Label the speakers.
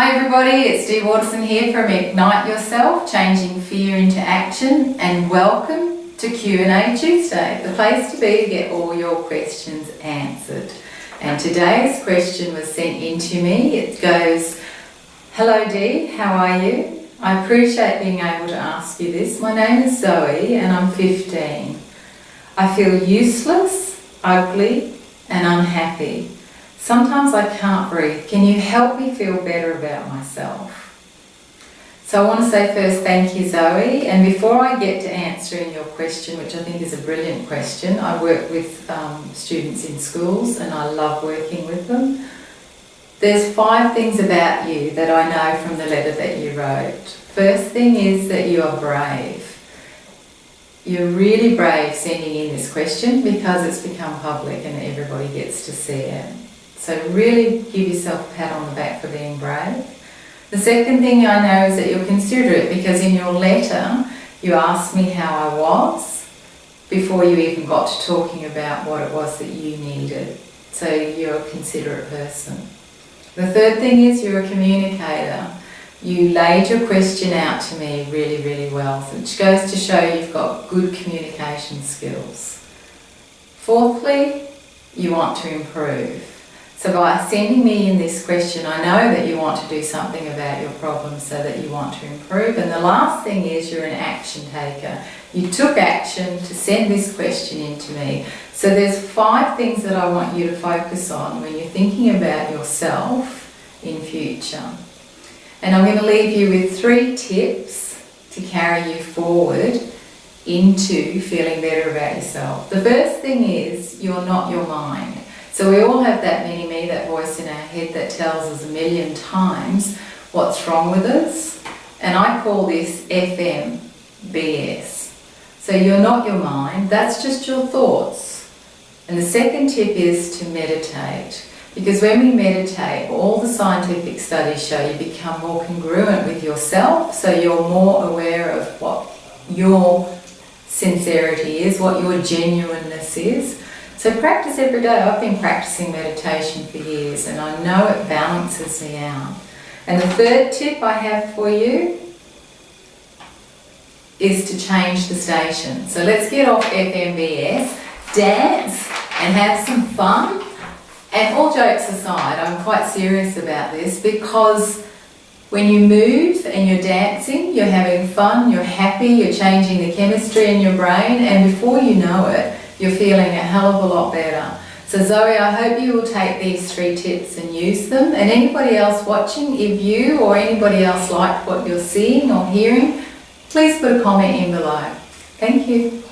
Speaker 1: Hi everybody, it's Dee Watterson here from Ignite Yourself, Changing Fear into Action, and welcome to Q&A Tuesday, the place to be to get all your questions answered. And today's question was sent in to me. It goes, "Hello Dee, how are you? I appreciate being able to ask you this. My name is Zoe and I'm 15. I feel useless, ugly and unhappy. Sometimes I can't breathe. Can you help me feel better about myself?" So I want to say first, thank you Zoe. And before I get to answering your question, which I think is a brilliant question, I work with students in schools and I love working with them. There's 5 things about you that I know from the letter that you wrote. First thing is that you are brave. You're really brave sending in this question because it's become public and everybody gets to see it. So really give yourself a pat on the back for being brave. The second thing I know is that you're considerate, because in your letter you asked me how I was before you even got to talking about what it was that you needed. So you're a considerate person. The third thing is you're a communicator. You laid your question out to me really, really well, which goes to show you've got good communication skills. Fourthly, you want to improve. So by sending me in this question, I know that you want to do something about your problem so that you want to improve. And the last thing is you're an action taker. You took action to send this question in to me. So there's 5 things that I want you to focus on when you're thinking about yourself in future. And I'm going to leave you with 3 tips to carry you forward into feeling better about yourself. The first thing is you're not your mind. So we all have that mini-me, that voice in our head that tells us a million times what's wrong with us. And I call this FM BS. So you're not your mind, that's just your thoughts. And the second tip is to meditate. Because when we meditate, all the scientific studies show you become more congruent with yourself, so you're more aware of what your sincerity is, what your genuineness is. So practice every day. I've been practicing meditation for years and I know it balances me out. And the third tip I have for you is to change the station. So let's get off FMBS, dance and have some fun. And all jokes aside, I'm quite serious about this, because when you move and you're dancing, you're having fun, you're happy, you're changing the chemistry in your brain, and before you know it, you're feeling a hell of a lot better. So Zoe, I hope you will take these 3 tips and use them. And anybody else watching, if you or anybody else liked what you're seeing or hearing, please put a comment in below. Thank you.